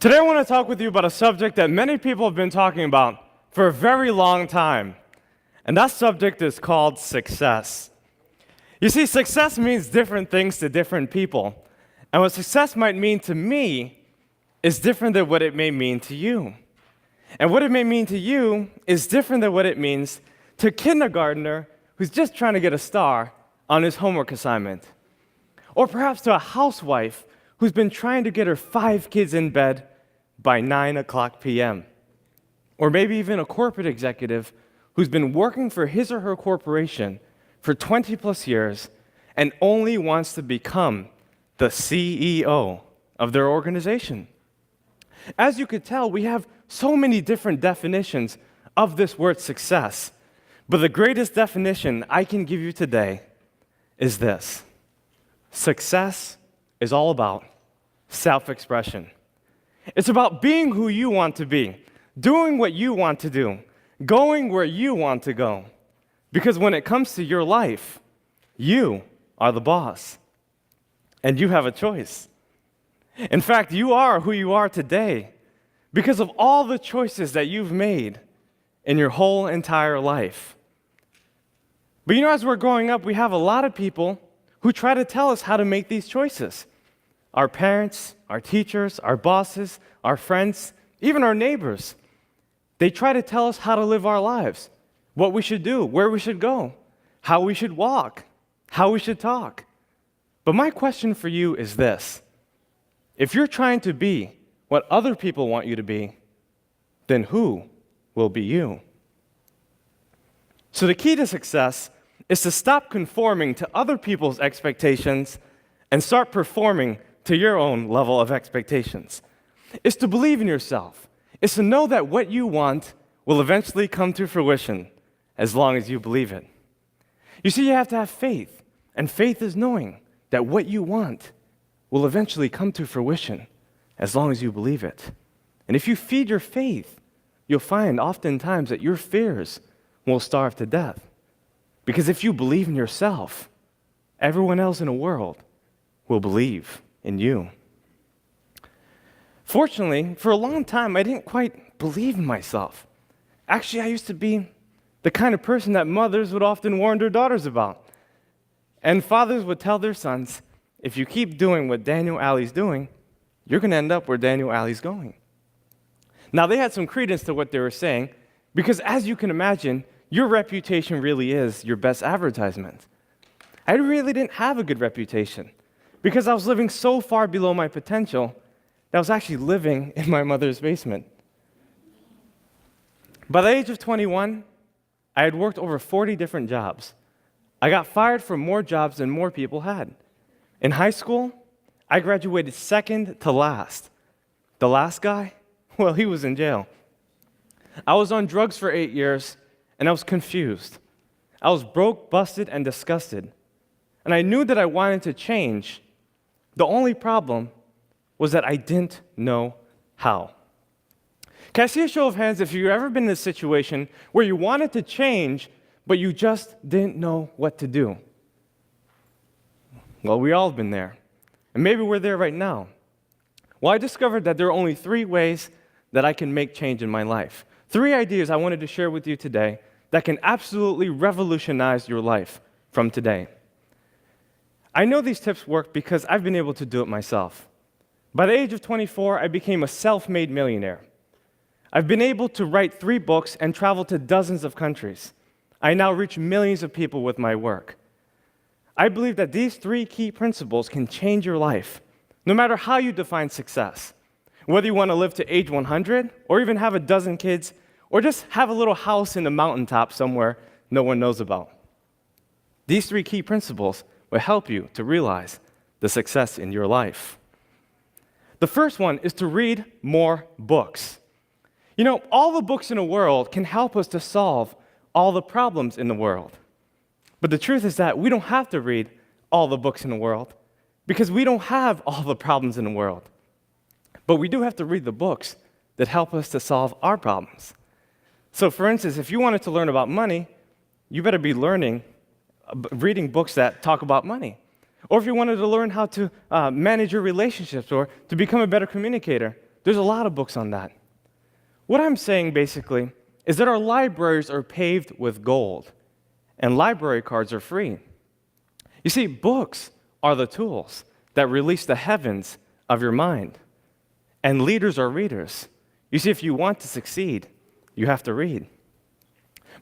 Today I want to talk with you about a subject that many people have been talking about for a very long time, and that subject is called success. You see, success means different things to different people, and what success might mean to me is different than what it may mean to you. And what it may mean to you is different than what it means to a kindergartner who's just trying to get a star on his homework assignment. Or perhaps to a housewife who's been trying to get her 5 kids in bed by 9 p.m. Or maybe even a corporate executive who's been working for his or her corporation for 20 plus years and only wants to become the CEO of their organization. As you could tell, we have so many different definitions of this word success, but the greatest definition I can give you today is this: success is all about self-expression. It's about being who you want to be, doing what you want to do, going where you want to go. Because when it comes to your life, you are the boss, and you have a choice. In fact, you are who you are today because of all the choices that you've made in your whole entire life. But as we're growing up, we have a lot of people who try to tell us how to make these choices. Our parents, our teachers, our bosses, our friends, even our neighbors. They try to tell us how to live our lives, what we should do, where we should go, how we should walk, how we should talk. But my question for you is this: if you're trying to be what other people want you to be, then who will be you? So the key to success is to stop conforming to other people's expectations and start performing to your own level of expectations. It's to believe in yourself. It's to know that what you want will eventually come to fruition as long as you believe it. You see, you have to have faith, and faith is knowing that what you want will eventually come to fruition as long as you believe it. And if you feed your faith, you'll find oftentimes that your fears will starve to death. Because if you believe in yourself, everyone else in the world will believe in you. Fortunately, for a long time, I didn't quite believe in myself. Actually, I used to be the kind of person that mothers would often warn their daughters about. And fathers would tell their sons, if you keep doing what Daniel Alley's doing, you're going to end up where Daniel Alley's going. Now, they had some credence to what they were saying, because as you can imagine, your reputation really is your best advertisement. I really didn't have a good reputation, because I was living so far below my potential that I was actually living in my mother's basement. By the age of 21, I had worked over 40 different jobs. I got fired from more jobs than more people had. In high school, I graduated second to last. The last guy, well, he was in jail. I was on drugs for 8 years, and I was confused. I was broke, busted, and disgusted. And I knew that I wanted to change. The only problem was that I didn't know how. Can I see a show of hands if you've ever been in a situation where you wanted to change, but you just didn't know what to do? Well, we all have been there. And maybe we're there right now. Well, I discovered that there are only 3 ways that I can make change in my life. 3 ideas I wanted to share with you today that can absolutely revolutionize your life from today. I know these tips work because I've been able to do it myself. By the age of 24, I became a self-made millionaire. I've been able to write 3 books and travel to dozens of countries. I now reach millions of people with my work. I believe that these 3 key principles can change your life, no matter how you define success. Whether you want to live to age 100, or even have a dozen kids, or just have a little house in the mountaintop somewhere no one knows about. These 3 key principles will help you to realize the success in your life. The first one is to read more books. All the books in the world can help us to solve all the problems in the world. But the truth is that we don't have to read all the books in the world because we don't have all the problems in the world. But we do have to read the books that help us to solve our problems. So for instance, if you wanted to learn about money, you better be reading books that talk about money. Or if you wanted to learn how to manage your relationships or to become a better communicator, There's a lot of books on that. What I'm saying basically is that our libraries are paved with gold, and library cards are free. You see, books are the tools that release the heavens of your mind, and leaders are readers. You see, if you want to succeed, you have to read.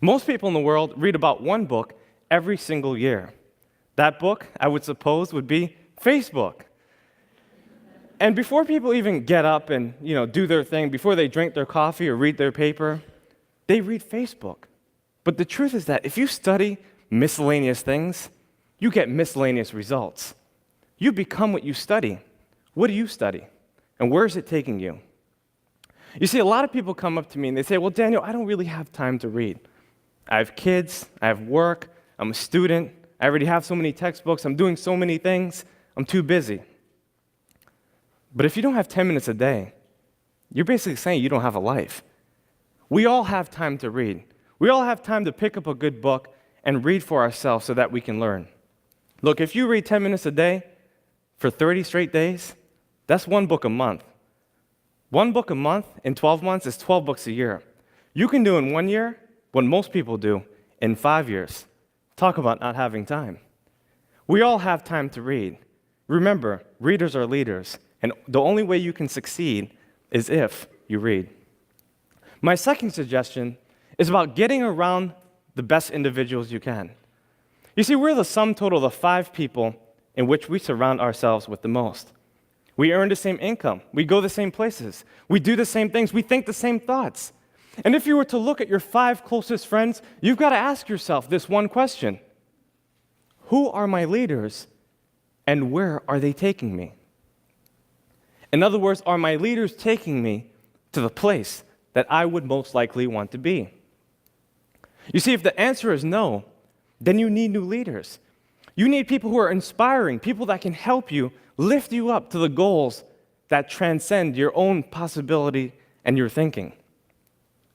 Most people in the world read about one book every single year. That book, I would suppose, would be Facebook. And before people even get up and do their thing, before they drink their coffee or read their paper, they read Facebook. But the truth is that if you study miscellaneous things, you get miscellaneous results. You become what you study. What do you study? And where is it taking you? You see, a lot of people come up to me and they say, well, Daniel, I don't really have time to read. I have kids, I have work, I'm a student, I already have so many textbooks, I'm doing so many things, I'm too busy. But if you don't have 10 minutes a day, you're basically saying you don't have a life. We all have time to read. We all have time to pick up a good book and read for ourselves so that we can learn. Look, if you read 10 minutes a day for 30 straight days, that's one book a month. One book a month in 12 months is 12 books a year. You can do in 1 year what most people do in 5 years. Talk about not having time. We all have time to read. Remember, readers are leaders, and the only way you can succeed is if you read. My second suggestion is about getting around the best individuals you can. You see, we're the sum total of the 5 people in which we surround ourselves with the most. We earn the same income. We go the same places. We do the same things. We think the same thoughts. And if you were to look at your 5 closest friends, you've got to ask yourself this one question. Who are my leaders, and where are they taking me? In other words, are my leaders taking me to the place that I would most likely want to be? You see, if the answer is no, then you need new leaders. You need people who are inspiring, people that can help you, lift you up to the goals that transcend your own possibility and your thinking.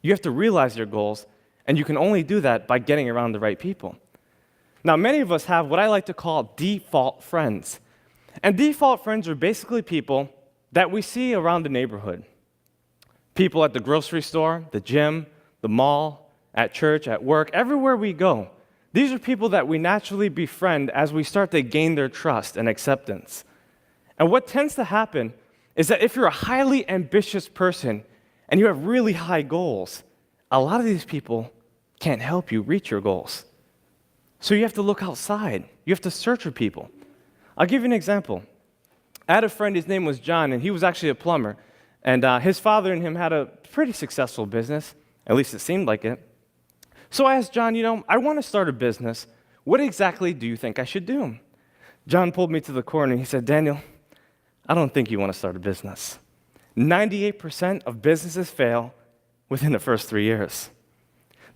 You have to realize your goals, and you can only do that by getting around the right people. Now, many of us have what I like to call default friends. And default friends are basically people that we see around the neighborhood. People at the grocery store, the gym, the mall, at church, at work, everywhere we go. These are people that we naturally befriend as we start to gain their trust and acceptance. And what tends to happen is that if you're a highly ambitious person and you have really high goals, a lot of these people can't help you reach your goals. So you have to look outside. You have to search for people. I'll give you an example. I had a friend, his name was John, and he was actually a plumber. And his father and him had a pretty successful business, at least it seemed like it. So I asked John, I want to start a business. What exactly do you think I should do? John pulled me to the corner and he said, Daniel, I don't think you want to start a business. 98% of businesses fail within the first 3 years.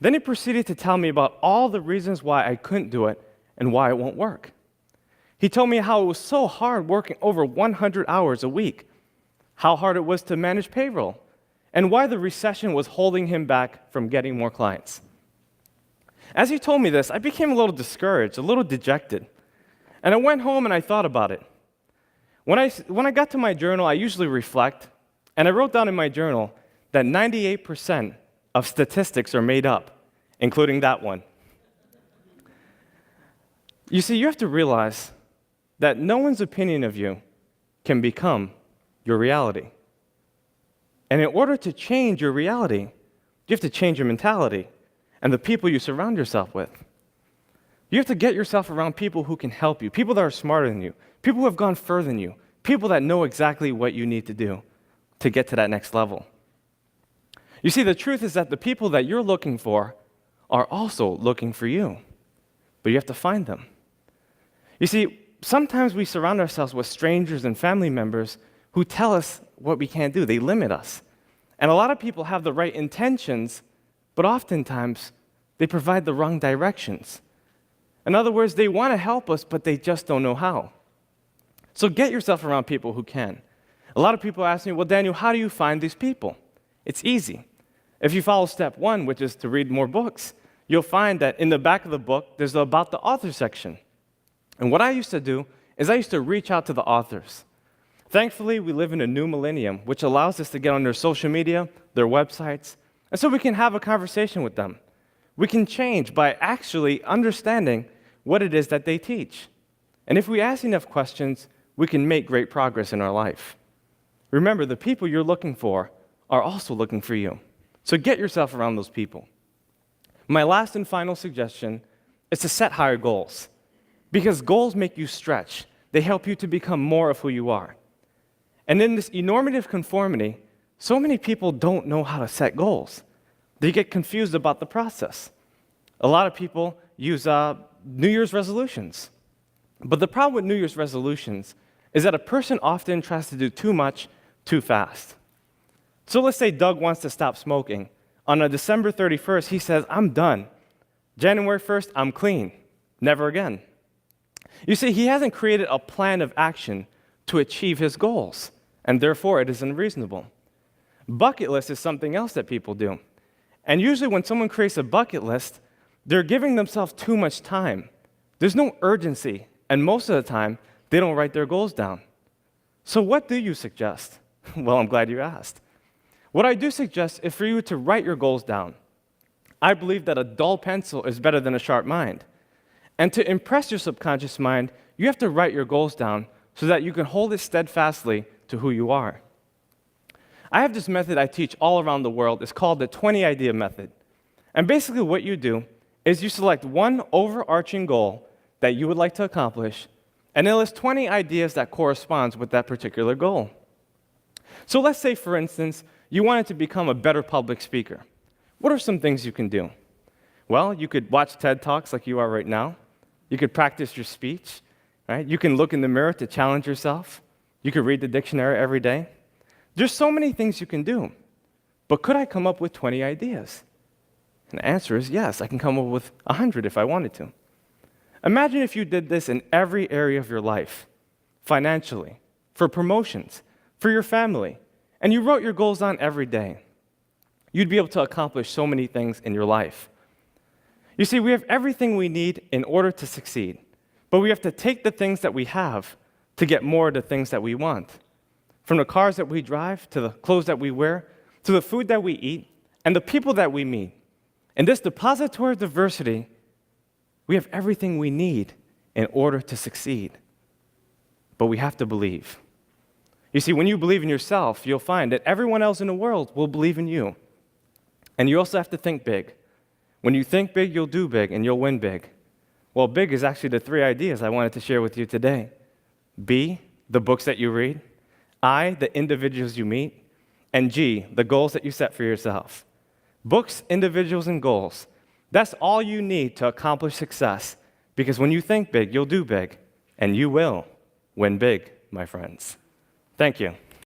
Then he proceeded to tell me about all the reasons why I couldn't do it and why it won't work. He told me how it was so hard working over 100 hours a week, how hard it was to manage payroll, and why the recession was holding him back from getting more clients. As he told me this, I became a little discouraged, a little dejected, and I went home and I thought about it. When I got to my journal, I usually reflect, and I wrote down in my journal that 98% of statistics are made up, including that one. You see, you have to realize that no one's opinion of you can become your reality. And in order to change your reality, you have to change your mentality and the people you surround yourself with. You have to get yourself around people who can help you, people that are smarter than you, people who have gone further than you, people that know exactly what you need to do to get to that next level. You see, the truth is that the people that you're looking for are also looking for you, but you have to find them. You see, sometimes we surround ourselves with strangers and family members who tell us what we can't do. They limit us. And a lot of people have the right intentions, but oftentimes they provide the wrong directions. In other words, they want to help us, but they just don't know how. So get yourself around people who can. A lot of people ask me, well, Daniel, how do you find these people? It's easy. If you follow step 1, which is to read more books, you'll find that in the back of the book, there's the About the Author section. And what I used to do is I used to reach out to the authors. Thankfully, we live in a new millennium, which allows us to get on their social media, their websites, and so we can have a conversation with them. We can change by actually understanding what it is that they teach. And if we ask enough questions, we can make great progress in our life. Remember, the people you're looking for are also looking for you. So get yourself around those people. My last and final suggestion is to set higher goals. Because goals make you stretch. They help you to become more of who you are. And in this enormative conformity, so many people don't know how to set goals. They get confused about the process. A lot of people use New Year's resolutions. But the problem with New Year's resolutions is that a person often tries to do too much too fast. So let's say Doug wants to stop smoking. On a December 31st, he says, I'm done. January 1st, I'm clean. Never again. You see, he hasn't created a plan of action to achieve his goals, and therefore it is unreasonable. Bucket list is something else that people do. And usually when someone creates a bucket list, they're giving themselves too much time. There's no urgency, and most of the time, they don't write their goals down. So what do you suggest? Well, I'm glad you asked. What I do suggest is for you to write your goals down. I believe that a dull pencil is better than a sharp mind. And to impress your subconscious mind, you have to write your goals down so that you can hold it steadfastly to who you are. I have this method I teach all around the world. It's called the 20-idea method. And basically what you do is you select one overarching goal that you would like to accomplish, and then list 20 ideas that corresponds with that particular goal. So let's say, for instance, you wanted to become a better public speaker. What are some things you can do? Well, you could watch TED Talks like you are right now. You could practice your speech, right? You can look in the mirror to challenge yourself. You could read the dictionary every day. There's so many things you can do. But could I come up with 20 ideas? And the answer is yes, I can come up with 100 if I wanted to. Imagine if you did this in every area of your life, financially, for promotions, for your family, and you wrote your goals down every day. You'd be able to accomplish so many things in your life. You see, we have everything we need in order to succeed, but we have to take the things that we have to get more of the things that we want. From the cars that we drive, to the clothes that we wear, to the food that we eat, and the people that we meet. In this depository of diversity, we have everything we need in order to succeed. But we have to believe. You see, when you believe in yourself, you'll find that everyone else in the world will believe in you. And you also have to think big. When you think big, you'll do big, and you'll win big. Well, big is actually the 3 ideas I wanted to share with you today. B, the books that you read. I, the individuals you meet. And G, the goals that you set for yourself. Books, individuals, and goals. That's all you need to accomplish success. Because when you think big, you'll do big. And you will win big, my friends. Thank you.